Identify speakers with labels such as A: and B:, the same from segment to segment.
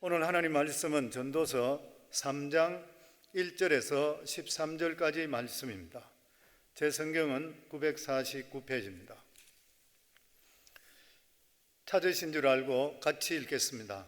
A: 오늘 하나님 말씀은 전도서 3장 1절에서 13절까지 말씀입니다. 제 성경은 949페이지입니다. 찾으신 줄 알고 같이 읽겠습니다.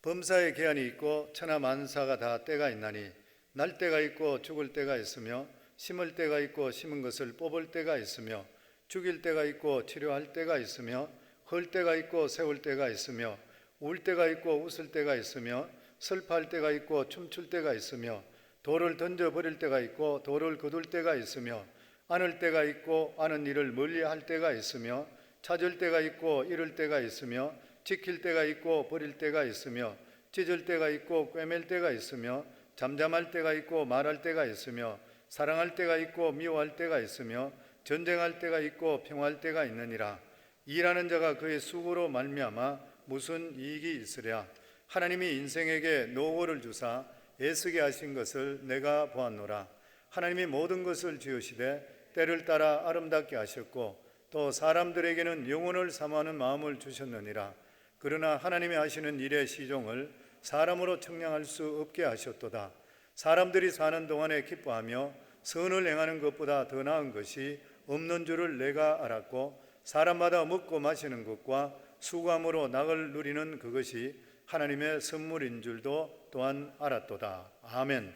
A: 범사에 계한이 있고 천하 만사가 다 때가 있나니 날 때가 있고 죽을 때가 있으며 심을 때가 있고 심은 것을 뽑을 때가 있으며 죽일 때가 있고 치료할 때가 있으며 헐 때가 있고 세울 때가 있으며 울 때가 있고 웃을 때가 있으며 슬퍼할 때가 있고 춤출 때가 있으며 돌을 던져버릴 때가 있고 돌을 거둘 때가 있으며 안을 때가 있고 아는 일을 멀리할 때가 있으며 찾을 때가 있고 잃을 때가 있으며 지킬 때가 있고 버릴 때가 있으며 찢을 때가 있고 꿰맬 때가 있으며 잠잠할 때가 있고 말할 때가 있으며 사랑할 때가 있고 미워할 때가 있으며 전쟁할 때가 있고 평화할 때가 있느니라. 일하는 자가 그의 수고로 말미암아 무슨 이익이 있으랴. 하나님이 인생에게 노고를 주사 애쓰게 하신 것을 내가 보았노라. 하나님이 모든 것을 지으시되 때를 따라 아름답게 하셨고 또 사람들에게는 영혼을 사모하는 마음을 주셨느니라. 그러나 하나님이 하시는 일의 시종을 사람으로 측량할 수 없게 하셨도다. 사람들이 사는 동안에 기뻐하며 선을 행하는 것보다 더 나은 것이 없는 줄을 내가 알았고 사람마다 먹고 마시는 것과 수고함으로 낙을 누리는 그것이 하나님의 선물인 줄도 또한 알았도다. 아멘.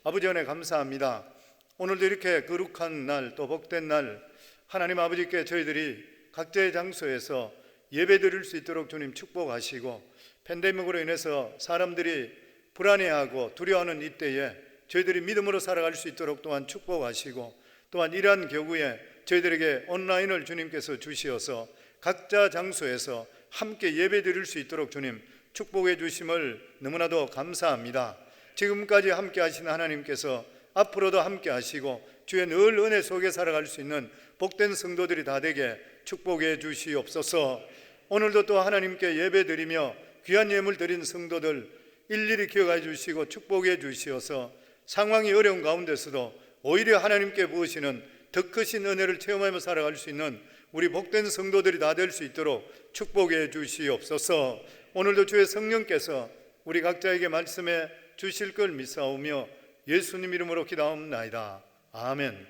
A: 아버지 은혜 감사합니다. 오늘도 이렇게 거룩한 날, 또 복된 날 하나님 아버지께 저희들이 각자의 장소에서 예배 드릴 수 있도록 주님 축복하시고, 팬데믹으로 인해서 사람들이 불안해하고 두려워하는 이때에 저희들이 믿음으로 살아갈 수 있도록 또한 축복하시고, 또한 이러한 경우에 저희들에게 온라인을 주님께서 주시어서 각자 장소에서 함께 예배 드릴 수 있도록 주님 축복해 주심을 너무나도 감사합니다. 지금까지 함께 하신 하나님께서 앞으로도 함께 하시고 주의 늘 은혜 속에 살아갈 수 있는 복된 성도들이 다 되게 축복해 주시옵소서. 오늘도 또 하나님께 예배 드리며 귀한 예물 드린 성도들 일일이 기억해 주시고 축복해 주시어서 상황이 어려운 가운데서도 오히려 하나님께 부으시는 더 크신 은혜를 체험하며 살아갈 수 있는 우리 복된 성도들이 다 될 수 있도록 축복해 주시옵소서. 오늘도 주의 성령께서 우리 각자에게 말씀해 주실 걸 믿사오며 예수님 이름으로 기도하옵나이다. 아멘.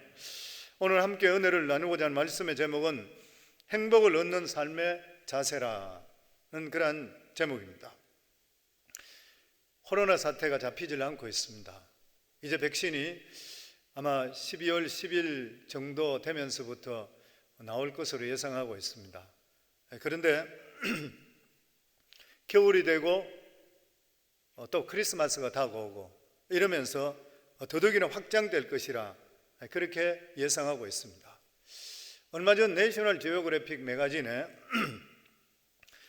A: 오늘 함께 은혜를 나누고자 하는 말씀의 제목은 행복을 얻는 삶의 자세라는 그러한 제목입니다. 코로나 사태가 잡히질 않고 있습니다. 이제 백신이 아마 12월 10일 정도 되면서부터 나올 것으로 예상하고 있습니다. 그런데 겨울이 되고 또 크리스마스가 다가오고 이러면서 더더욱이나 확장될 것이라 그렇게 예상하고 있습니다. 얼마 전 내셔널 지오그래픽 매거진에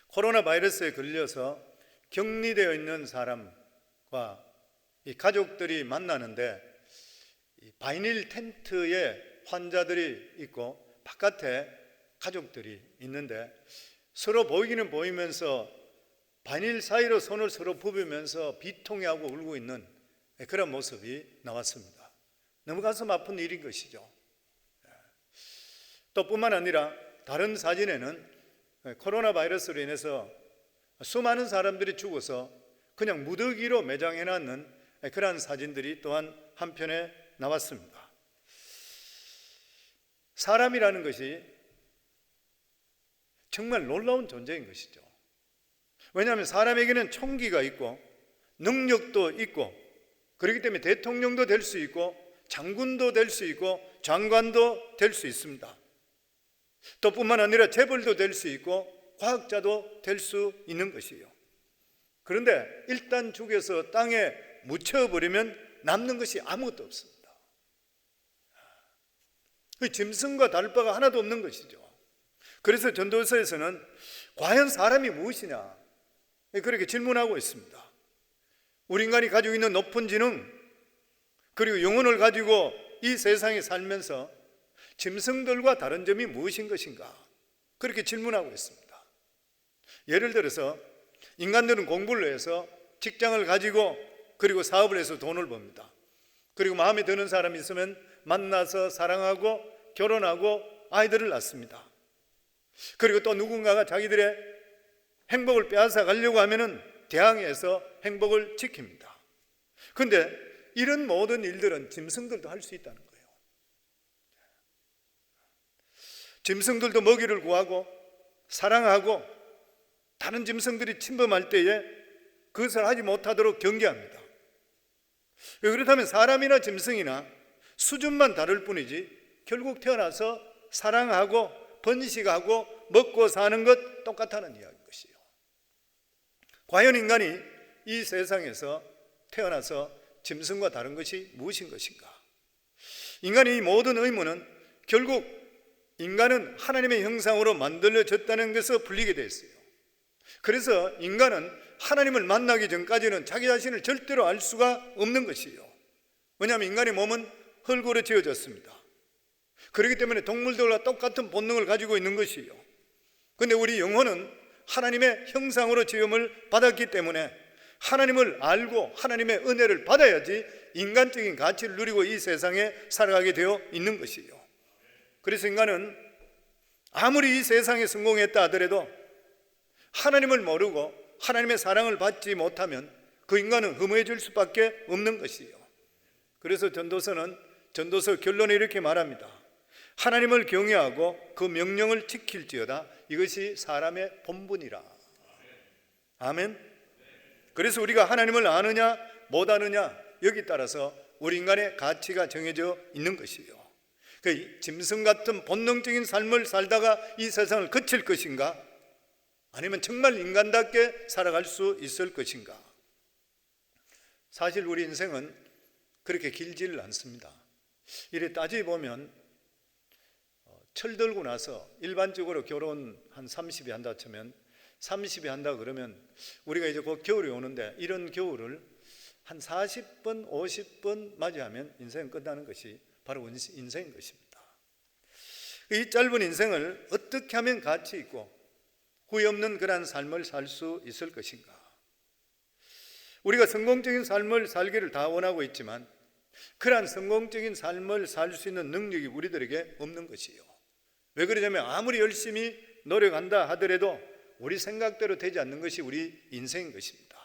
A: 코로나 바이러스에 걸려서 격리되어 있는 사람과 이 가족들이 만나는데 바이닐 텐트에 환자들이 있고 바깥에 가족들이 있는데 서로 보이기는 보이면서 바이닐 사이로 손을 서로 부비면서 비통해하고 울고 있는 그런 모습이 나왔습니다. 너무 가슴 아픈 일인 것이죠. 또 뿐만 아니라 다른 사진에는 코로나 바이러스로 인해서 수많은 사람들이 죽어서 그냥 무더기로 매장해놨는 그러한 사진들이 또한 한편에 나왔습니다. 사람이라는 것이 정말 놀라운 존재인 것이죠. 왜냐하면 사람에게는 총기가 있고 능력도 있고 그렇기 때문에 대통령도 될 수 있고 장군도 될 수 있고 장관도 될 수 있습니다. 또 뿐만 아니라 재벌도 될 수 있고 과학자도 될 수 있는 것이에요. 그런데 일단 죽여서 땅에 묻혀버리면 남는 것이 아무것도 없습니다. 그 짐승과 다를 바가 하나도 없는 것이죠. 그래서 전도서에서는 과연 사람이 무엇이냐 그렇게 질문하고 있습니다. 우리 인간이 가지고 있는 높은 지능 그리고 영혼을 가지고 이 세상에 살면서 짐승들과 다른 점이 무엇인 것인가 그렇게 질문하고 있습니다. 예를 들어서 인간들은 공부를 해서 직장을 가지고 그리고 사업을 해서 돈을 법니다. 그리고 마음에 드는 사람이 있으면 만나서 사랑하고 결혼하고 아이들을 낳습니다. 그리고 또 누군가가 자기들의 행복을 빼앗아 가려고 하면은 대항해서 행복을 지킵니다. 그런데 이런 모든 일들은 짐승들도 할 수 있다는 거예요. 짐승들도 먹이를 구하고 사랑하고 다른 짐승들이 침범할 때에 그것을 하지 못하도록 경계합니다. 그렇다면 사람이나 짐승이나 수준만 다를 뿐이지 결국 태어나서 사랑하고 번식하고 먹고 사는 것 똑같다는 이야기인 것이에요. 과연 인간이 이 세상에서 태어나서 짐승과 다른 것이 무엇인 것인가? 인간의 이 모든 의무는 결국 인간은 하나님의 형상으로 만들어졌다는 것에서 풀리게 되어 있어요. 그래서 인간은 하나님을 만나기 전까지는 자기 자신을 절대로 알 수가 없는 것이에요. 왜냐하면 인간의 몸은 흙으로 지어졌습니다. 그렇기 때문에 동물들과 똑같은 본능을 가지고 있는 것이에요. 그런데 우리 영혼은 하나님의 형상으로 지음을 받았기 때문에 하나님을 알고 하나님의 은혜를 받아야지 인간적인 가치를 누리고 이 세상에 살아가게 되어 있는 것이에요. 그래서 인간은 아무리 이 세상에 성공했다 하더라도 하나님을 모르고 하나님의 사랑을 받지 못하면 그 인간은 허무해질 수밖에 없는 것이에요. 그래서 전도서 결론에 이렇게 말합니다. 하나님을 경외하고 그 명령을 지킬지어다. 이것이 사람의 본분이라. 아멘. 그래서 우리가 하나님을 아느냐 못 아느냐 여기 따라서 우리 인간의 가치가 정해져 있는 것이에요. 그 짐승 같은 본능적인 삶을 살다가 이 세상을 거칠 것인가? 아니면 정말 인간답게 살아갈 수 있을 것인가? 사실 우리 인생은 그렇게 길지를 않습니다. 이래 따져보면 철들고 나서 일반적으로 결혼 한 30이 한다 치면 30이 한다 그러면 우리가 이제 곧 겨울이 오는데 이런 겨울을 한 40번 50번 맞이하면 인생은 끝나는 것이 바로 인생인 것입니다. 이 짧은 인생을 어떻게 하면 가치 있고 후회 없는 그러한 삶을 살 수 있을 것인가? 우리가 성공적인 삶을 살기를 다 원하고 있지만 그러한 성공적인 삶을 살 수 있는 능력이 우리들에게 없는 것이에요. 왜 그러냐면 아무리 열심히 노력한다 하더라도 우리 생각대로 되지 않는 것이 우리 인생인 것입니다.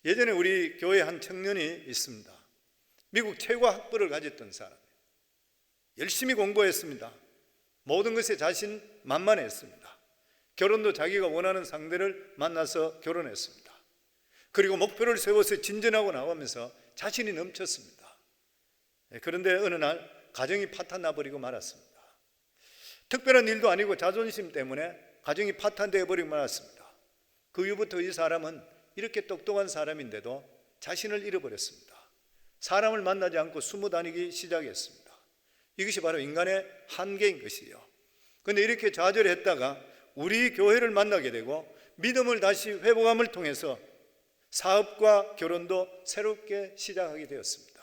A: 예전에 우리 교회 한 청년이 있습니다. 미국 최고 학부를 가졌던 사람, 열심히 공부했습니다. 모든 것에 자신만만했습니다. 결혼도 자기가 원하는 상대를 만나서 결혼했습니다. 그리고 목표를 세워서 진전하고 나가면서 자신이 넘쳤습니다. 그런데 어느 날 가정이 파탄나버리고 말았습니다. 특별한 일도 아니고 자존심 때문에 가정이 파탄되어 버리고 말았습니다. 그 이후부터 이 사람은 이렇게 똑똑한 사람인데도 자신을 잃어버렸습니다. 사람을 만나지 않고 숨어 다니기 시작했습니다. 이것이 바로 인간의 한계인 것이에요. 그런데 이렇게 좌절했다가 우리 교회를 만나게 되고 믿음을 다시 회복함을 통해서 사업과 결혼도 새롭게 시작하게 되었습니다.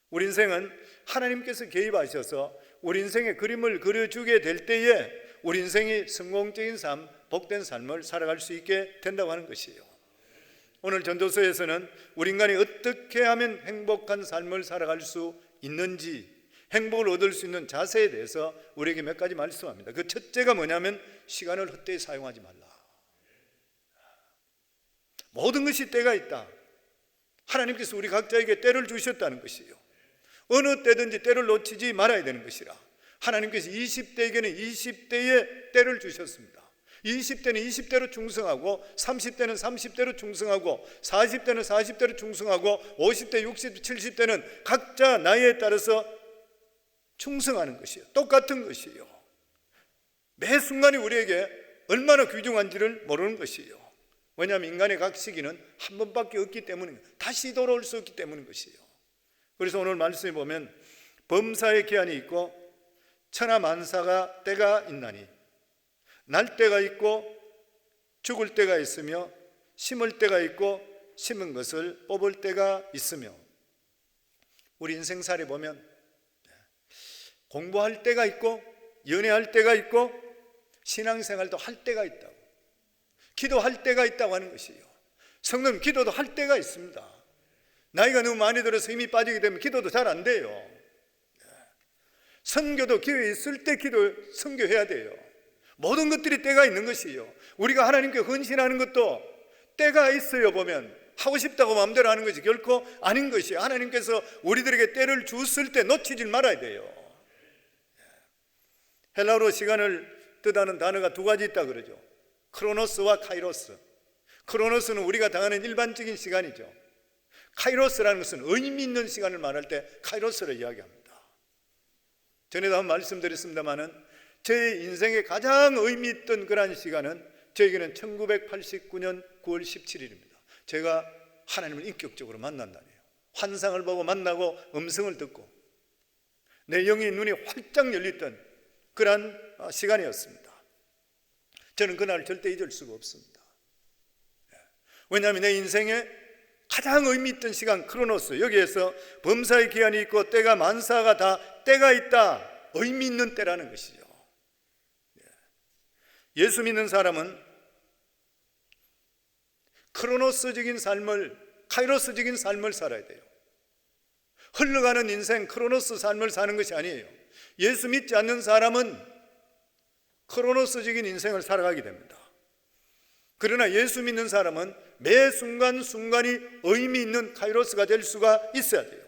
A: 우리 인생은 하나님께서 개입하셔서 우리 인생의 그림을 그려주게 될 때에 우리 인생이 성공적인 삶, 복된 삶을 살아갈 수 있게 된다고 하는 것이에요. 오늘 전도서에서는 우리 인간이 어떻게 하면 행복한 삶을 살아갈 수 있는지, 행복을 얻을 수 있는 자세에 대해서 우리에게 몇 가지 말씀합니다. 그 첫째가 뭐냐면 시간을 헛되이 사용하지 말라. 모든 것이 때가 있다. 하나님께서 우리 각자에게 때를 주셨다는 것이에요. 어느 때든지 때를 놓치지 말아야 되는 것이라. 하나님께서 20대에게는 20대의 때를 주셨습니다. 20대는 20대로 충성하고 30대는 30대로 충성하고 40대는 40대로 충성하고 50대, 60대, 70대는 각자 나이에 따라서 충성하는 것이에요. 똑같은 것이에요. 매 순간이 우리에게 얼마나 귀중한지를 모르는 것이에요. 왜냐하면 인간의 각 시기는 한 번밖에 없기 때문에 다시 돌아올 수 없기 때문인 것이에요. 그래서 오늘 말씀에 보면 범사의 기한이 있고 천하만사가 때가 있나니 날 때가 있고 죽을 때가 있으며 심을 때가 있고 심은 것을 뽑을 때가 있으며 우리 인생살이 보면 공부할 때가 있고 연애할 때가 있고 신앙생활도 할 때가 있다고, 기도할 때가 있다고 하는 것이에요. 성도는 기도도 할 때가 있습니다. 나이가 너무 많이 들어서 힘이 빠지게 되면 기도도 잘 안 돼요. 선교도 기회 있을 때 선교해야 돼요. 모든 것들이 때가 있는 것이요. 우리가 하나님께 헌신하는 것도 때가 있어요. 보면 하고 싶다고 마음대로 하는 것이 결코 아닌 것이에요. 하나님께서 우리들에게 때를 주실 때 놓치질 말아야 돼요. 헬라어로 시간을 뜻하는 단어가 두 가지 있다 그러죠. 크로노스와 카이로스. 크로노스는 우리가 당하는 일반적인 시간이죠. 카이로스라는 것은 의미 있는 시간을 말할 때 카이로스를 이야기합니다. 전에도 한번 말씀드렸습니다마는 제 인생에 가장 의미 있던 그러한 시간은 저에게는 1989년 9월 17일입니다. 제가 하나님을 인격적으로 만난 날이에요. 환상을 보고 만나고 음성을 듣고 내 영의 눈이 활짝 열렸던 그러한 시간이었습니다. 저는 그날을 절대 잊을 수가 없습니다. 왜냐하면 내 인생에 가장 의미 있던 시간 크로노스, 여기에서 범사의 기한이 있고 때가 만사가 다 때가 있다, 의미 있는 때라는 것이죠. 예수 믿는 사람은 크로노스적인 삶을, 카이로스적인 삶을 살아야 돼요. 흘러가는 인생 크로노스 삶을 사는 것이 아니에요. 예수 믿지 않는 사람은 크로노스적인 인생을 살아가게 됩니다. 그러나 예수 믿는 사람은 매 순간순간이 의미 있는 카이로스가 될 수가 있어야 돼요.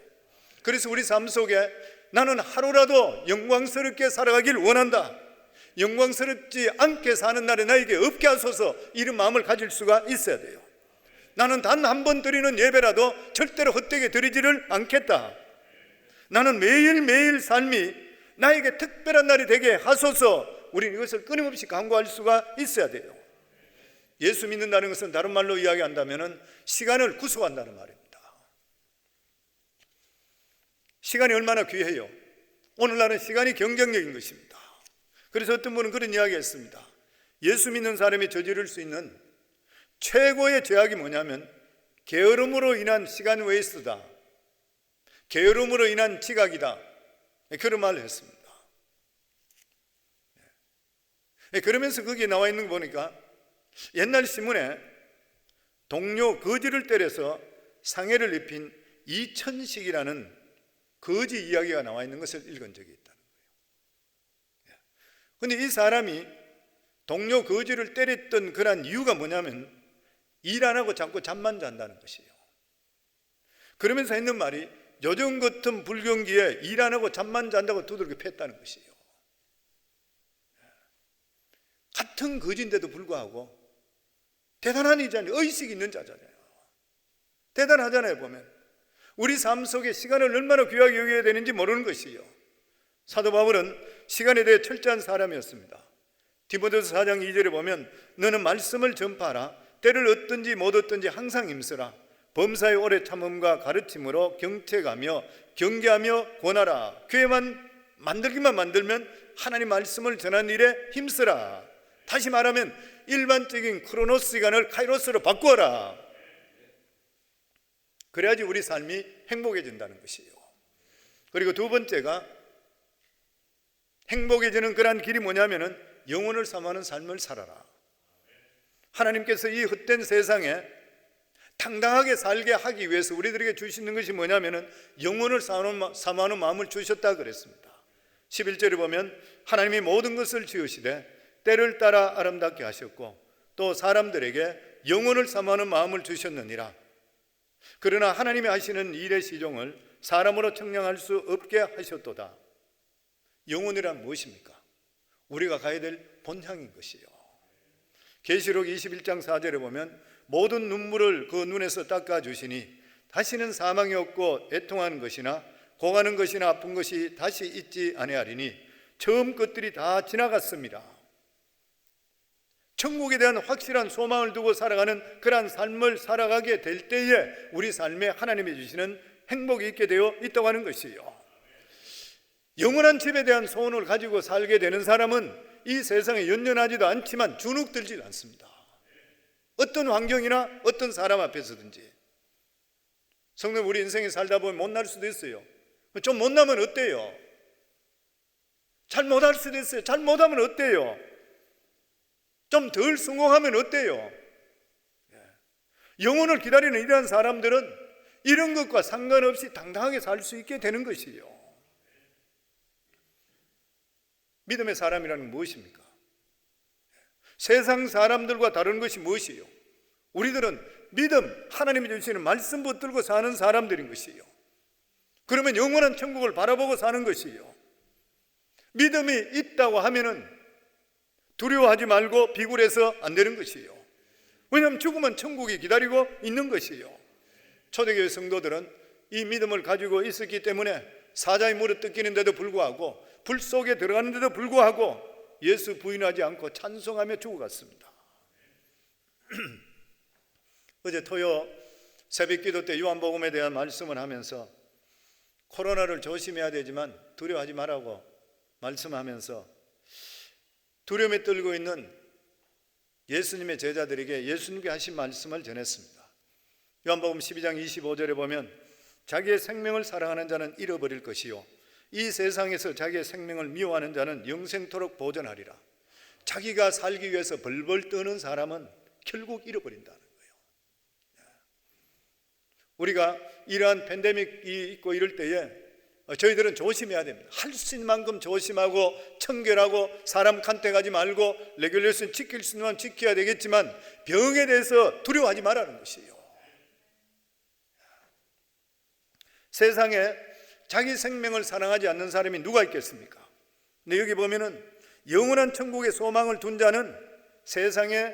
A: 그래서 우리 삶 속에 나는 하루라도 영광스럽게 살아가길 원한다, 영광스럽지 않게 사는 날에 나에게 없게 하소서, 이런 마음을 가질 수가 있어야 돼요. 나는 단 한 번 드리는 예배라도 절대로 헛되게 드리지를 않겠다. 나는 매일매일 삶이 나에게 특별한 날이 되게 하소서, 우리는 이것을 끊임없이 간구할 수가 있어야 돼요. 예수 믿는다는 것은 다른 말로 이야기한다면 시간을 구속한다는 말입니다. 시간이 얼마나 귀해요. 오늘날은 시간이 경쟁력인 것입니다. 그래서 어떤 분은 그런 이야기 했습니다. 예수 믿는 사람이 저지를 수 있는 최고의 죄악이 뭐냐면 게으름으로 인한 시간 웨이스트다, 게으름으로 인한 지각이다, 그런 말을 했습니다. 그러면서 거기에 나와 있는 거 보니까 옛날 신문에 동료 거지를 때려서 상해를 입힌 이천식이라는 거지 이야기가 나와 있는 것을 읽은 적이 있다는 거예요. 그런데 이 사람이 동료 거지를 때렸던 그런 이유가 뭐냐면 일 안 하고 자꾸 잠만 잔다는 것이에요. 그러면서 했는 말이 요즘 같은 불경기에 일 안 하고 잠만 잔다고 두들겨 팼다는 것이에요. 같은 거지인데도 불구하고 대단한 이잖아요. 의식이 있는 자잖아요. 대단하잖아요. 보면 우리 삶 속에 시간을 얼마나 귀하게 여겨야 되는지 모르는 것이에요. 사도 바울은 시간에 대해 철저한 사람이었습니다. 디모데후서 4장 2절에 보면 너는 말씀을 전파하라, 때를 얻든지 못 얻든지 항상 힘쓰라, 범사의 오래 참음과 가르침으로 경책하며 경계하며 권하라. 교회만 만들면 하나님 말씀을 전하는 일에 힘쓰라. 다시 말하면 일반적인 크로노스 시간을 카이로스로 바꾸어라. 그래야지 우리 삶이 행복해진다는 것이에요. 그리고 두 번째가 행복해지는 그러한 길이 뭐냐면은 영혼을 삼아하는 삶을 살아라. 하나님께서 이 헛된 세상에 당당하게 살게 하기 위해서 우리들에게 주시는 것이 뭐냐면은 영혼을 삼아하는 마음을 주셨다 그랬습니다. 11절에 보면 하나님이 모든 것을 지으시되 때를 따라 아름답게 하셨고 또 사람들에게 영혼을 삼아하는 마음을 주셨느니라. 그러나 하나님이 하시는 일의 시종을 사람으로 측량할 수 없게 하셨도다. 영혼이란 무엇입니까? 우리가 가야 될 본향인 것이요. 계시록 21장 4절에 보면 모든 눈물을 그 눈에서 닦아주시니 다시는 사망이 없고 애통하는 것이나 고가는 것이나 아픈 것이 다시 있지 아니하리니 처음 것들이 다 지나갔습니다. 천국에 대한 확실한 소망을 두고 살아가는 그러한 삶을 살아가게 될 때에 우리 삶에 하나님이 주시는 행복이 있게 되어 있다고 하는 것이에요. 영원한 집에 대한 소원을 가지고 살게 되는 사람은 이 세상에 연연하지도 않지만 주눅들지 않습니다. 어떤 환경이나 어떤 사람 앞에서든지. 성도, 우리 인생에 살다 보면 못날 수도 있어요. 좀 못나면 어때요? 잘 못할 수도 있어요. 잘 못하면 어때요? 좀 덜 성공하면 어때요? 영혼을 기다리는 이러한 사람들은 이런 것과 상관없이 당당하게 살 수 있게 되는 것이에요. 믿음의 사람이라는 건 무엇입니까? 세상 사람들과 다른 것이 무엇이요? 우리들은 믿음, 하나님이 주시는 말씀 붙들고 사는 사람들인 것이요. 그러면 영원한 천국을 바라보고 사는 것이요. 믿음이 있다고 하면은 두려워하지 말고 비굴해서 안 되는 것이요. 왜냐하면 죽으면 천국이 기다리고 있는 것이요. 초대교회 성도들은 이 믿음을 가지고 있었기 때문에 사자의 물에 뜯기는데도 불구하고 불 속에 들어가는데도 불구하고 예수 부인하지 않고 찬송하며 죽어갔습니다. 어제 토요 새벽기도 때 요한복음에 대한 말씀을 하면서 코로나를 조심해야 되지만 두려워하지 말라고 말씀하면서 두려움에 떨고 있는 예수님의 제자들에게 예수님께 하신 말씀을 전했습니다. 요한복음 12장 25절에 보면 자기의 생명을 사랑하는 자는 잃어버릴 것이요 이 세상에서 자기의 생명을 미워하는 자는 영생토록 보존하리라. 자기가 살기 위해서 벌벌 떠는 사람은 결국 잃어버린다는 거예요. 우리가 이러한 팬데믹이 있고 이럴 때에 저희들은 조심해야 됩니다. 할 수 있는 만큼 조심하고 청결하고 사람 간택하지 말고 레귤레이션 지킬 수 있는 만 지켜야 되겠지만 병에 대해서 두려워하지 말라는 것이에요. 세상에 자기 생명을 사랑하지 않는 사람이 누가 있겠습니까? 근데 여기 보면은 영원한 천국의 소망을 둔 자는 세상에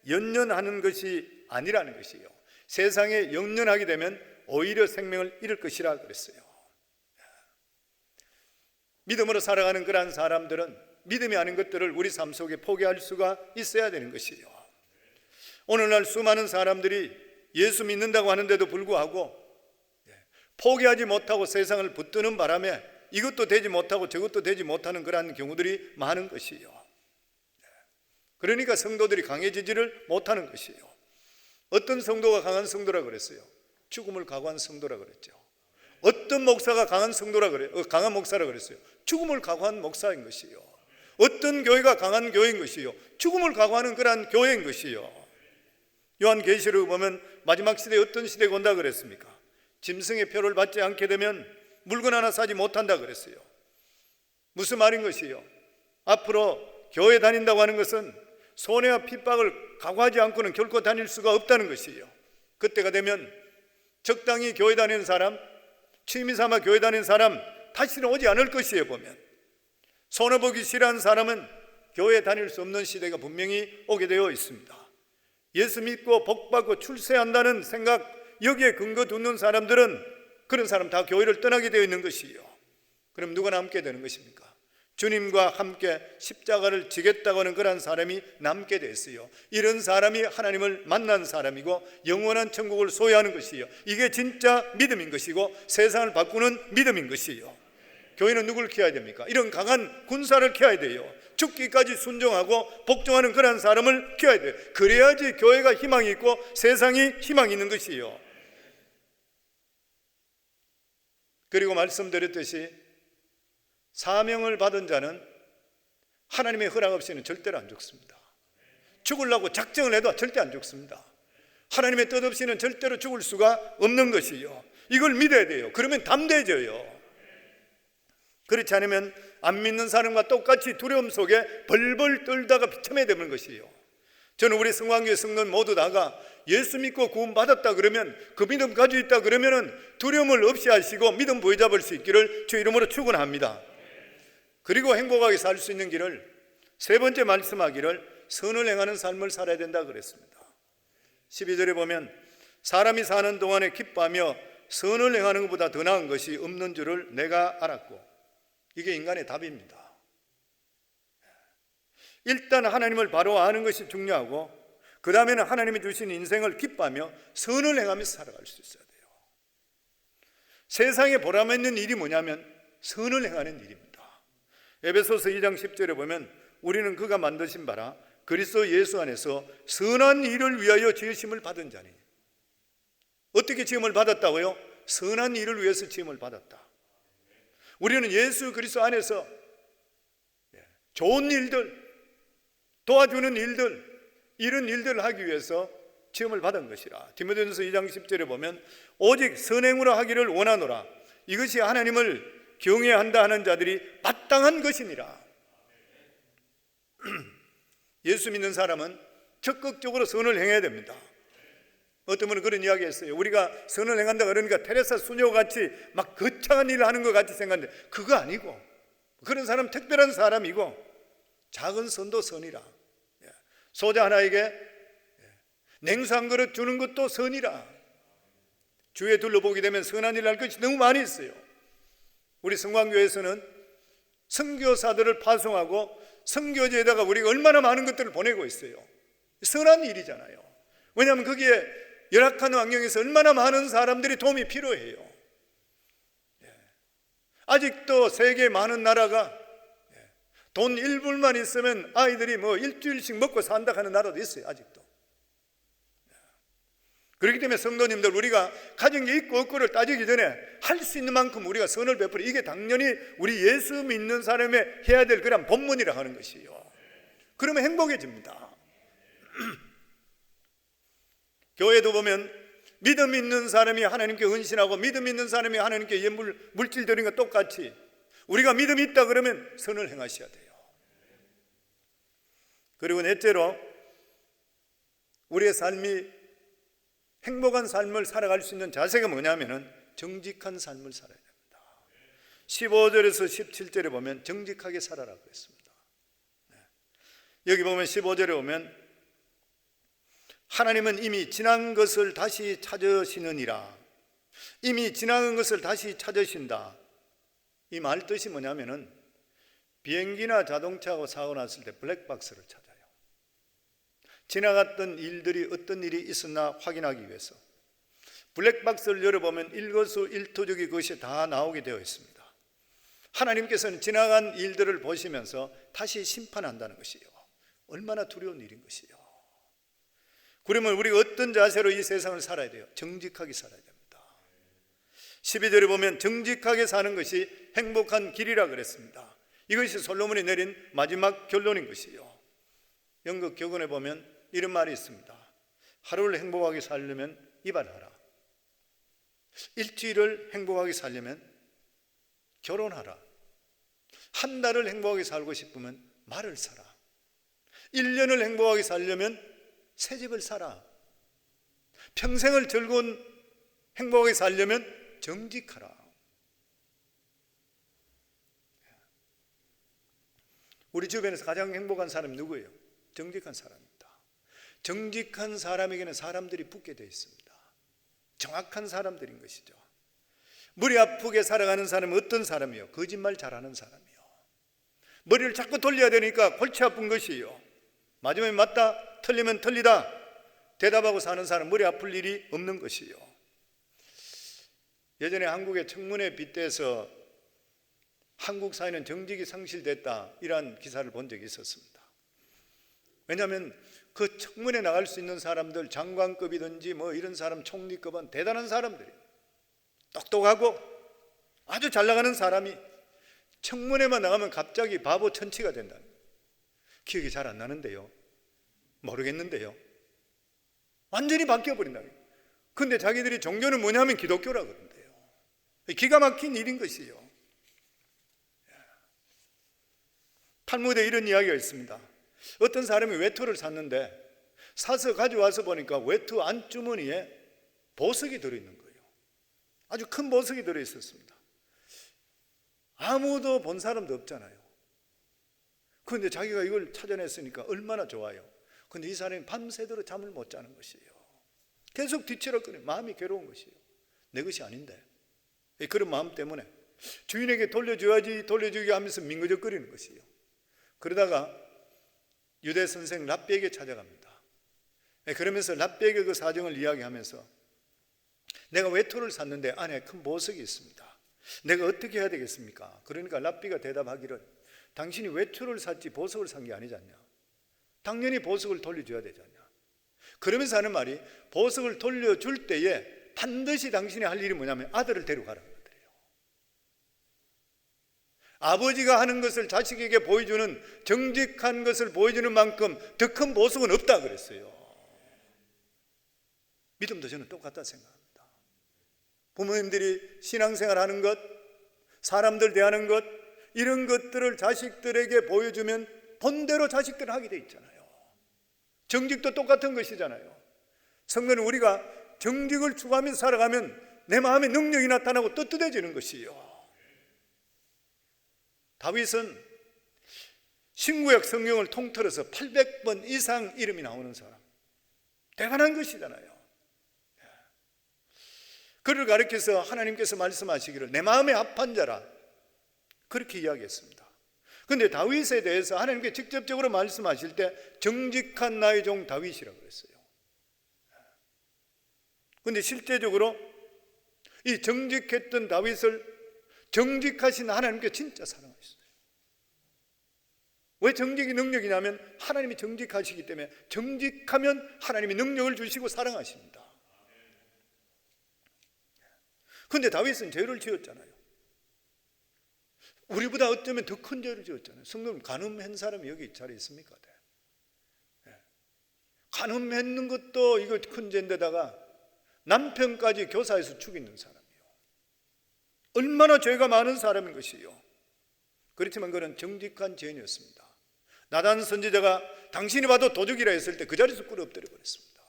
A: 연연하는 것이 아니라는 것이에요. 세상에 연연하게 되면 오히려 생명을 잃을 것이라 그랬어요. 믿음으로 살아가는 그러한 사람들은 믿음이 아닌 것들을 우리 삶 속에 포기할 수가 있어야 되는 것이에요. 오늘날 수많은 사람들이 예수 믿는다고 하는데도 불구하고 포기하지 못하고 세상을 붙드는 바람에 이것도 되지 못하고 저것도 되지 못하는 그러한 경우들이 많은 것이에요. 그러니까 성도들이 강해지지를 못하는 것이에요. 어떤 성도가 강한 성도라 그랬어요? 죽음을 각오한 성도라 그랬죠. 어떤 목사가 강한 성도라 그래요? 강한 목사라 그랬어요. 죽음을 각오한 목사인 것이요. 어떤 교회가 강한 교회인 것이요. 죽음을 각오하는 그러한 교회인 것이요. 요한계시록을 보면 마지막 시대에 어떤 시대가 온다 그랬습니까? 짐승의 표를 받지 않게 되면 물건 하나 사지 못한다 그랬어요. 무슨 말인 것이요? 앞으로 교회 다닌다고 하는 것은 손해와 핍박을 각오하지 않고는 결코 다닐 수가 없다는 것이에요. 그때가 되면 적당히 교회 다니는 사람, 취미 삼아 교회 다니는 사람 다시는 오지 않을 것이에요. 보면 손해보기 싫어하는 사람은 교회 다닐 수 없는 시대가 분명히 오게 되어 있습니다. 예수 믿고 복받고 출세한다는 생각, 여기에 근거 두는 사람들은 그런 사람 다 교회를 떠나게 되어 있는 것이에요. 그럼 누가 남게 되는 것입니까? 주님과 함께 십자가를 지겠다고 하는 그런 사람이 남게 됐어요. 이런 사람이 하나님을 만난 사람이고 영원한 천국을 소유하는 것이에요. 이게 진짜 믿음인 것이고 세상을 바꾸는 믿음인 것이에요. 교회는 누구를 키워야 됩니까? 이런 강한 군사를 키워야 돼요. 죽기까지 순종하고 복종하는 그런 사람을 키워야 돼요. 그래야지 교회가 희망이 있고 세상이 희망이 있는 것이에요. 그리고 말씀드렸듯이 사명을 받은 자는 하나님의 허락 없이는 절대로 안 죽습니다. 죽으려고 작정을 해도 절대 안 죽습니다. 하나님의 뜻 없이는 절대로 죽을 수가 없는 것이요. 이걸 믿어야 돼요. 그러면 담대해져요. 그렇지 않으면 안 믿는 사람과 똑같이 두려움 속에 벌벌 떨다가 비참해 되는 것이에요. 저는 우리 성광교회 성도들 모두 다가 예수 믿고 구원 받았다 그러면, 그 믿음 가지고 있다 그러면은 두려움을 없이 하시고 믿음 보여잡을 수 있기를 주 이름으로 축원합니다. 그리고 행복하게 살 수 있는 길을 세 번째 말씀하기를 선을 행하는 삶을 살아야 된다 그랬습니다. 12절에 보면 사람이 사는 동안에 기뻐하며 선을 행하는 것보다 더 나은 것이 없는 줄을 내가 알았고, 이게 인간의 답입니다. 일단 하나님을 바로 아는 것이 중요하고 그 다음에는 하나님이 주신 인생을 기뻐하며 선을 행하면서 살아갈 수 있어야 돼요. 세상에 보람 있는 일이 뭐냐면 선을 행하는 일입니다. 에베소서 2장 10절에 보면 우리는 그가 만드신 바라 그리스도 예수 안에서 선한 일을 위하여 지으심을 받은 자니. 어떻게 지음을 받았다고요? 선한 일을 위해서 지음을 받았다. 우리는 예수 그리스도 안에서 좋은 일들, 도와주는 일들, 이런 일들을 하기 위해서 지음을 받은 것이라. 디모데전서 2장 10절에 보면 오직 선행으로 하기를 원하노라. 이것이 하나님을 경외한다 하는 자들이 마땅한 것이니라. 예수 믿는 사람은 적극적으로 선을 행해야 됩니다. 어떤 분은 그런 이야기 했어요. 우리가 선을 행한다 그러니까 테레사 수녀같이 막 거창한 일을 하는 것 같이 생각하는데 그거 아니고, 그런 사람 특별한 사람이고, 작은 선도 선이라. 소자 하나에게 냉수 한 그릇 주는 것도 선이라. 주위에 둘러보게 되면 선한 일을 할 것이 너무 많이 있어요. 우리 성광교회에서는 선교사들을 파송하고 선교지에다가 우리가 얼마나 많은 것들을 보내고 있어요. 선한 일이잖아요. 왜냐하면 거기에 열악한 환경에서 얼마나 많은 사람들이 도움이 필요해요. 아직도 세계 많은 나라가 돈 1불만 있으면 아이들이 뭐 일주일씩 먹고 산다 하는 나라도 있어요. 아직도. 그렇기 때문에 성도님들, 우리가 가진 게 있고 없고를 따지기 전에 할 수 있는 만큼 우리가 선을 베풀어, 이게 당연히 우리 예수 믿는 사람의 해야 될 그런 본분이라 하는 것이요. 그러면 행복해집니다. 교회도 보면 믿음 있는 사람이 하나님께 헌신하고 믿음 있는 사람이 하나님께 물질 드리는 것 똑같이 우리가 믿음이 있다 그러면 선을 행하셔야 돼요. 그리고 넷째로, 우리의 삶이 행복한 삶을 살아갈 수 있는 자세가 뭐냐면은 정직한 삶을 살아야 됩니다. 15절에서 17절에 보면 정직하게 살아라 그랬습니다. 여기 보면 15절에 보면 하나님은 이미 지난 것을 다시 찾으시느니라. 이미 지나간 것을 다시 찾으신다. 이 말 뜻이 뭐냐면은 비행기나 자동차하고 사고 났을 때 블랙박스를 찾아요. 지나갔던 일들이 어떤 일이 있었나 확인하기 위해서 블랙박스를 열어보면 일거수일투족이 그것이 다 나오게 되어 있습니다. 하나님께서는 지나간 일들을 보시면서 다시 심판한다는 것이요. 얼마나 두려운 일인 것이요. 그러면 우리가 어떤 자세로 이 세상을 살아야 돼요? 정직하게 살아야 됩니다. 12절에 보면 정직하게 사는 것이 행복한 길이라 그랬습니다. 이것이 솔로몬이 내린 마지막 결론인 것이요. 연극 격언에 보면 이런 말이 있습니다. 하루를 행복하게 살려면 이발하라. 일주일을 행복하게 살려면 결혼하라. 한 달을 행복하게 살고 싶으면 말을 사라. 1년을 행복하게 살려면 새 집을 사라. 평생을 즐거운 행복하게 살려면 정직하라. 우리 주변에서 가장 행복한 사람이 누구예요? 정직한 사람입니다. 정직한 사람에게는 사람들이 붙게 되어 있습니다. 정확한 사람들인 것이죠. 머리 아프게 살아가는 사람은 어떤 사람이요? 거짓말 잘하는 사람이요. 머리를 자꾸 돌려야 되니까 골치 아픈 것이요. 맞으면 맞다, 틀리면 틀리다 대답하고 사는 사람, 머리 아플 일이 없는 것이요. 예전에 한국의 청문회 빗대서 한국 사회는 정직이 상실됐다, 이러한 기사를 본 적이 있었습니다. 왜냐하면 그 청문회 나갈 수 있는 사람들, 장관급이든지 뭐 이런 사람, 총리급은 대단한 사람들이에요. 똑똑하고 아주 잘 나가는 사람이 청문회만 나가면 갑자기 바보 천치가 된다는 거예요. 기억이 잘 안 나는데요, 모르겠는데요, 완전히 바뀌어버린다는 거예요. 근데 자기들이 종교는 뭐냐면 기독교라 그런대요. 기가 막힌 일인 것이요. 탈무드에 이런 이야기가 있습니다. 어떤 사람이 외투를 샀는데 사서 가져와서 보니까 외투 안주머니에 보석이 들어있는 거예요. 아주 큰 보석이 들어있었습니다. 아무도 본 사람도 없잖아요. 그런데 자기가 이걸 찾아냈으니까 얼마나 좋아요. 그런데 이 사람이 밤새도록 잠을 못 자는 것이에요. 계속 뒤치락거리고 마음이 괴로운 것이에요. 내 것이 아닌데. 그런 마음 때문에 주인에게 돌려줘야지 돌려주기 하면서 민거적거리는 것이에요. 그러다가 유대 선생 랍비에게 찾아갑니다. 그러면서 랍비에게 그 사정을 이야기하면서 내가 외투를 샀는데 안에 큰 보석이 있습니다. 내가 어떻게 해야 되겠습니까? 그러니까 랍비가 대답하기를 당신이 외투를 샀지 보석을 산 게 아니지 않냐? 당연히 보석을 돌려줘야 되지 않냐? 그러면서 하는 말이 보석을 돌려줄 때에 반드시 당신이 할 일이 뭐냐면 아들을 데려가라는 거예요. 아버지가 하는 것을 자식에게 보여주는, 정직한 것을 보여주는 만큼 더 큰 보석은 없다 그랬어요. 믿음도 저는 똑같다 생각합니다. 부모님들이 신앙생활 하는 것, 사람들 대하는 것, 이런 것들을 자식들에게 보여주면 본대로 자식들은 하게 돼 있잖아요. 정직도 똑같은 것이잖아요. 성도는 우리가 정직을 추구하면서 살아가면 내 마음에 능력이 나타나고 떳떳해지는 것이요. 다윗은 신구약 성경을 통틀어서 800번 이상 이름이 나오는 사람, 대단한 것이잖아요. 그를 가리켜서 하나님께서 말씀하시기를 내 마음에 합한 자라, 그렇게 이야기했습니다. 그런데 다윗에 대해서 하나님께 직접적으로 말씀하실 때 정직한 나의 종 다윗이라고 그랬어요. 그런데 실제적으로 이 정직했던 다윗을 정직하신 하나님께 진짜 사랑하셨어요. 왜 정직이 능력이냐면 하나님이 정직하시기 때문에, 정직하면 하나님이 능력을 주시고 사랑하십니다. 그런데 다윗은 죄를 지었잖아요. 우리보다 어쩌면 더 큰 죄를 지었잖아요. 성도님, 간음한 사람이 여기 이 자리에 있습니까? 간음했는 것도 이거 큰 죄인데다가 남편까지 교사에서 죽이는 사람이요. 얼마나 죄가 많은 사람인 것이요. 그렇지만 그는 정직한 죄인이었습니다. 나단 선지자가 당신이 봐도 도둑이라 했을 때 그 자리에서 꿇어 엎드려 버렸습니다.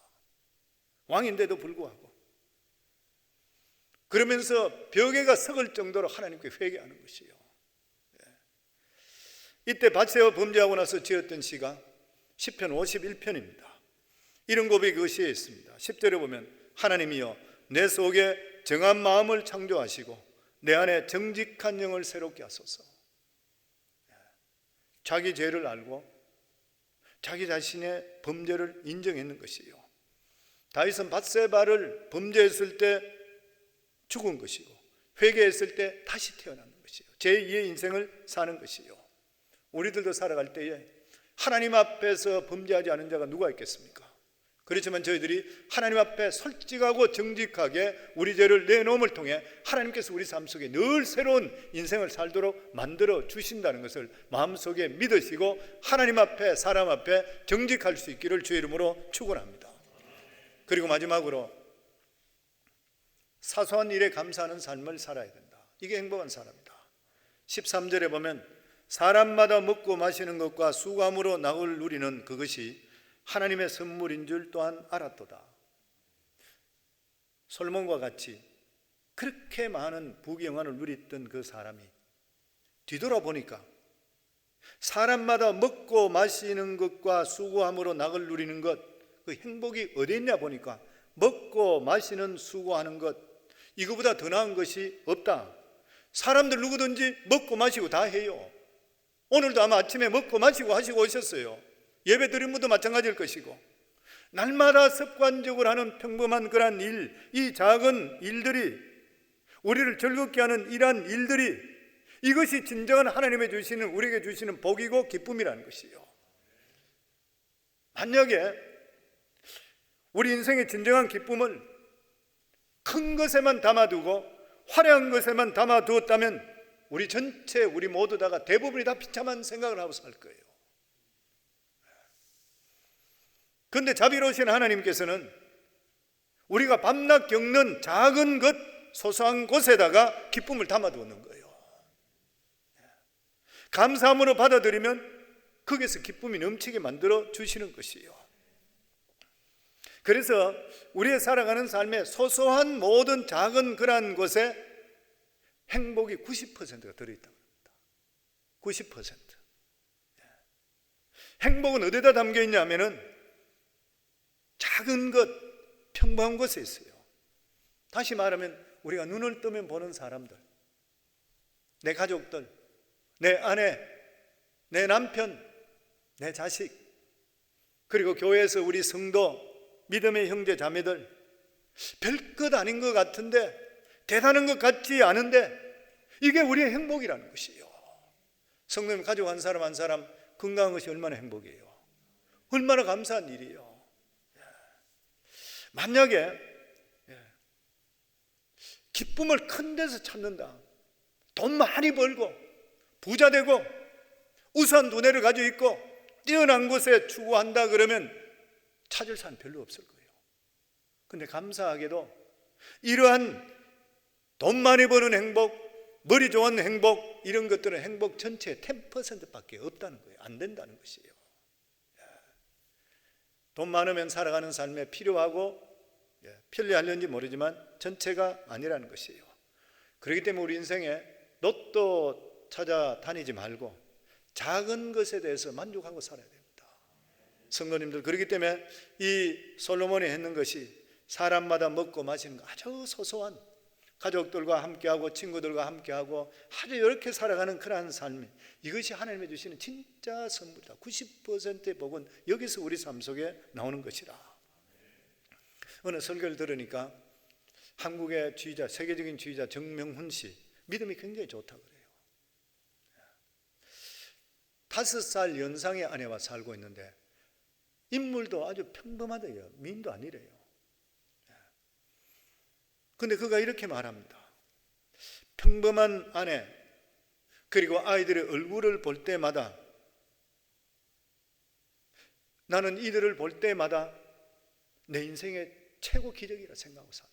A: 왕인데도 불구하고. 그러면서 벽에가 썩을 정도로 하나님께 회개하는 것이요. 이때 밧세바 범죄하고 나서 지었던 시가 시편 51편입니다. 이런 고백이 그 시에 있습니다. 10절에 보면 하나님이여 내 속에 정한 마음을 창조하시고 내 안에 정직한 영을 새롭게 하소서. 자기 죄를 알고 자기 자신의 범죄를 인정했는 것이요. 다윗은 밧세바를 범죄했을 때 죽은 것이고 회개했을 때 다시 태어나는 것이요. 제2의 인생을 사는 것이요. 우리들도 살아갈 때에 하나님 앞에서 범죄하지 않은 자가 누가 있겠습니까? 그렇지만 저희들이 하나님 앞에 솔직하고 정직하게 우리 죄를 내놓음을 통해 하나님께서 우리 삶 속에 늘 새로운 인생을 살도록 만들어 주신다는 것을 마음속에 믿으시고 하나님 앞에 사람 앞에 정직할 수 있기를 주의 이름으로 축원합니다. 그리고 마지막으로 사소한 일에 감사하는 삶을 살아야 된다. 이게 행복한 사람이다. 13절에 보면 사람마다 먹고 마시는 것과 수감으로 낙을 누리는 그것이 하나님의 선물인 줄 또한 알았도다. 솔몬과 같이 그렇게 많은 부귀영화를 누렸던 그 사람이 뒤돌아보니까 사람마다 먹고 마시는 것과 수고함으로 낙을 누리는 것, 그 행복이 어디 있냐 보니까 먹고 마시는 수고하는 것, 이거보다 더 나은 것이 없다. 사람들 누구든지 먹고 마시고 다 해요. 오늘도 아마 아침에 먹고 마시고 하시고 오셨어요. 예배 드린 분도 마찬가지일 것이고, 날마다 습관적으로 하는 평범한 그런 일, 이 작은 일들이 우리를 즐겁게 하는 이러한 일들이, 이것이 진정한 하나님의 주시는, 우리에게 주시는 복이고 기쁨이라는 것이요. 만약에 우리 인생의 진정한 기쁨을 큰 것에만 담아두고 화려한 것에만 담아두었다면 우리 모두 다가 대부분이 다 비참한 생각을 하고 살 거예요. 그런데 자비로우신 하나님께서는 우리가 밤낮 겪는 작은 것, 소소한 곳에다가 기쁨을 담아두는 거예요. 감사함으로 받아들이면 거기서 기쁨이 넘치게 만들어 주시는 것이에요. 그래서 우리의 살아가는 삶에 소소한 모든 작은 그러한 것에 행복이 90%가 들어있다고 합니다. 90%. 행복은 어디다 담겨 있냐면은 작은 것, 평범한 곳에 있어요. 다시 말하면 우리가 눈을 뜨면 보는 사람들, 내 가족들, 내 아내, 내 남편, 내 자식, 그리고 교회에서 우리 성도, 믿음의 형제 자매들, 별것 아닌 것 같은데, 대단한 것 같지 않은데 이게 우리의 행복이라는 것이에요. 성도님 가족 한 사람 한 사람 건강한 것이 얼마나 행복이에요. 얼마나 감사한 일이에요. 만약에 기쁨을 큰 데서 찾는다, 돈 많이 벌고 부자 되고 우수한 두뇌를 가지고 있고 뛰어난 곳에 추구한다 그러면 찾을 사람 별로 없을 거예요. 그런데 감사하게도 이러한 돈 많이 버는 행복, 머리 좋은 행복, 이런 것들은 행복 전체의 10%밖에 없다는 거예요. 안 된다는 것이에요. 돈 많으면 살아가는 삶에 필요하고 편리하려는지 모르지만 전체가 아니라는 것이에요. 그렇기 때문에 우리 인생에 로또 찾아다니지 말고 작은 것에 대해서 만족하고 살아야 됩니다. 성도님들, 그렇기 때문에 이 솔로몬이 했는 것이 사람마다 먹고 마시는 거 아주 소소한, 가족들과 함께하고 친구들과 함께하고 아주 이렇게 살아가는 그러한 삶이, 이것이 하나님이 주시는 진짜 선물이다. 90%의 복은 여기서 우리 삶 속에 나오는 것이라. 어느 설교를 들으니까 한국의 지휘자, 세계적인 지휘자 정명훈 씨, 믿음이 굉장히 좋다고 그래요. 5살 연상의 아내와 살고 있는데 인물도 아주 평범하대요. 미인도 아니래요. 근데 그가 이렇게 말합니다. 평범한 아내, 그리고 아이들의 얼굴을 볼 때마다, 나는 이들을 볼 때마다 내 인생의 최고 기적이라 생각하고 산다.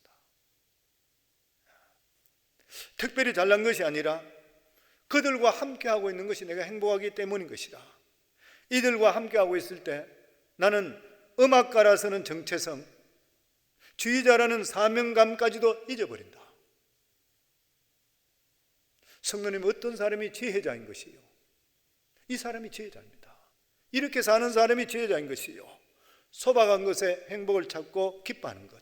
A: 특별히 잘난 것이 아니라 그들과 함께하고 있는 것이 내가 행복하기 때문인 것이다. 이들과 함께하고 있을 때 나는 음악가라서는 정체성, 지휘자라는 사명감까지도 잊어버린다. 성도님, 어떤 사람이 지혜자인 것이요? 이 사람이 지혜자입니다. 이렇게 사는 사람이 지혜자인 것이요. 소박한 것에 행복을 찾고 기뻐하는 것.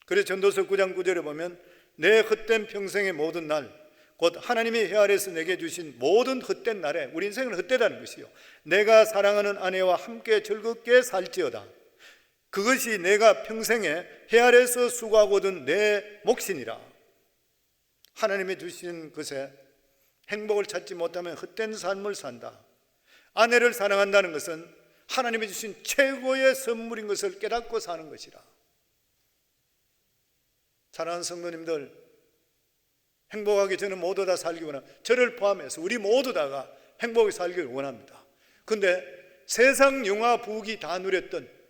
A: 그래서 전도서 9장 9절에 보면 내 헛된 평생의 모든 날, 곧 하나님이 해 아래에서 내게 주신 모든 헛된 날에, 우리 인생은 헛되다는 것이요, 내가 사랑하는 아내와 함께 즐겁게 살지어다. 그것이 내가 평생에 해 아래에서 수고하고 얻은 내 몫이니라. 하나님이 주신 것에 행복을 찾지 못하면 헛된 삶을 산다. 아내를 사랑한다는 것은 하나님이 주신 최고의 선물인 것을 깨닫고 사는 것이라. 사랑하는 성도님들, 행복하게 저는 모두 다 살기 원합니다. 저를 포함해서 우리 모두 다가 행복하게 살기를 원합니다. 그런데 세상 영화 부귀 다 누렸던,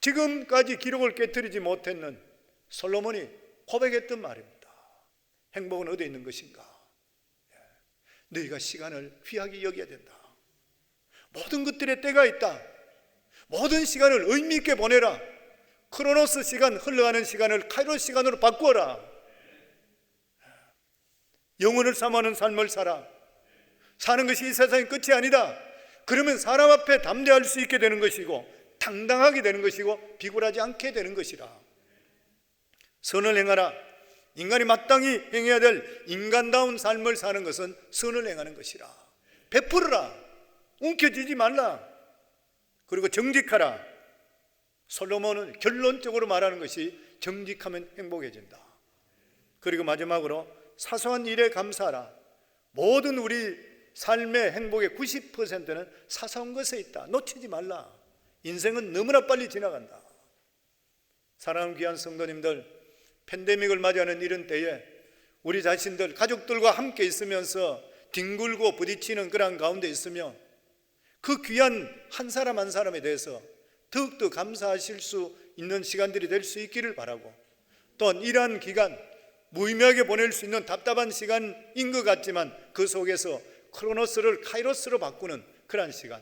A: 지금까지 기록을 깨뜨리지 못했는 솔로몬이 고백했던 말입니다. 행복은 어디에 있는 것인가? 너희가 시간을 귀하게 여겨야 된다. 모든 것들의 때가 있다. 모든 시간을 의미 있게 보내라. 크로노스 시간, 흘러가는 시간을 카이로스 시간으로 바꾸어라. 영혼을 삼아하는 삶을 살아. 사는 것이 이 세상의 끝이 아니다. 그러면 사람 앞에 담대할 수 있게 되는 것이고, 당당하게 되는 것이고, 비굴하지 않게 되는 것이라. 선을 행하라. 인간이 마땅히 행해야 될 인간다운 삶을 사는 것은 선을 행하는 것이라. 베풀어라. 움켜쥐지 말라. 그리고 정직하라. 솔로몬은 결론적으로 말하는 것이 정직하면 행복해진다. 그리고 마지막으로 사소한 일에 감사하라. 모든 우리 삶의 행복의 90%는 사소한 것에 있다. 놓치지 말라. 인생은 너무나 빨리 지나간다. 사랑하는 귀한 성도님들, 팬데믹을 맞이하는 이런 때에 우리 자신들, 가족들과 함께 있으면서 뒹굴고 부딪히는 그런 가운데 있으며 그 귀한 한 사람 한 사람에 대해서 더욱더 감사하실 수 있는 시간들이 될 수 있기를 바라고, 또한 이러한 기간 무의미하게 보낼 수 있는 답답한 시간인 것 같지만 그 속에서 크로노스를 카이로스로 바꾸는 그러한 시간,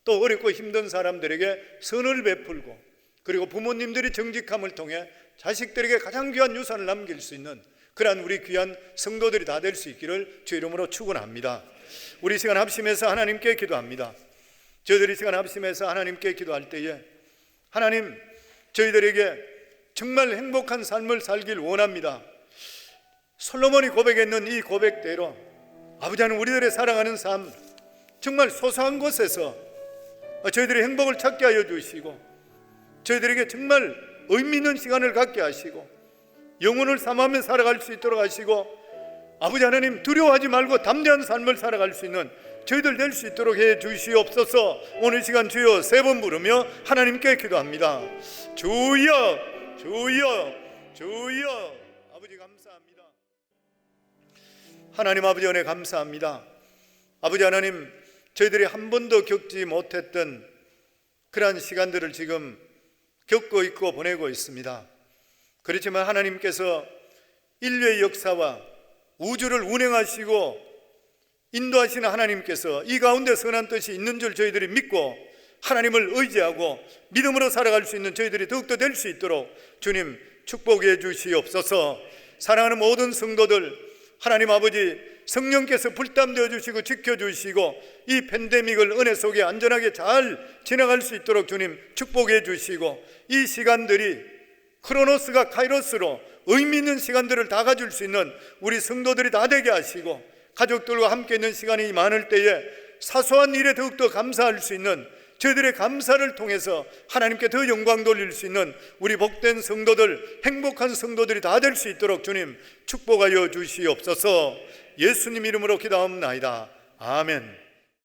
A: 또 어렵고 힘든 사람들에게 선을 베풀고, 그리고 부모님들이 정직함을 통해 자식들에게 가장 귀한 유산을 남길 수 있는 그러한 우리 귀한 성도들이 다 될 수 있기를 주 이름으로 축원합니다. 우리 시간 합심해서 하나님께 기도합니다. 저희들이 시간 합심해서 하나님께 기도할 때에, 하나님, 저희들에게 정말 행복한 삶을 살길 원합니다. 솔로몬이 고백했는 이 고백대로 아버지 하나님, 우리들의 살아가는 삶 정말 소소한 곳에서 저희들의 행복을 찾게 하여 주시고, 저희들에게 정말 의미 있는 시간을 갖게 하시고, 영혼을 삼으며 살아갈 수 있도록 하시고, 아버지 하나님, 두려워하지 말고 담대한 삶을 살아갈 수 있는 저희들 될 수 있도록 해 주시옵소서. 오늘 시간 주여 3번 부르며 하나님께 기도합니다. 주여, 주여, 주여. 아버지 감사합니다. 하나님 아버지 은혜 감사합니다. 아버지 하나님, 저희들이 한 번도 겪지 못했던 그러한 시간들을 지금 겪고 있고 보내고 있습니다. 그렇지만 하나님께서 인류의 역사와 우주를 운행하시고 인도하시는 하나님께서 이 가운데 선한 뜻이 있는 줄 저희들이 믿고, 하나님을 의지하고 믿음으로 살아갈 수 있는 저희들이 더욱더 될 수 있도록 주님 축복해 주시옵소서. 사랑하는 모든 성도들, 하나님 아버지 성령께서 불담되어 주시고 지켜주시고 이 팬데믹을 은혜 속에 안전하게 잘 지나갈 수 있도록 주님 축복해 주시고, 이 시간들이 크로노스가 카이로스로 의미 있는 시간들을 다 가질 수 있는 우리 성도들이 다 되게 하시고, 가족들과 함께 있는 시간이 많을 때에 사소한 일에 더욱더 감사할 수 있는, 저희들의 감사를 통해서 하나님께 더 영광 돌릴 수 있는 우리 복된 성도들, 행복한 성도들이 다 될 수 있도록 주님 축복하여 주시옵소서. 예수님 이름으로 기도합나이다. 아멘.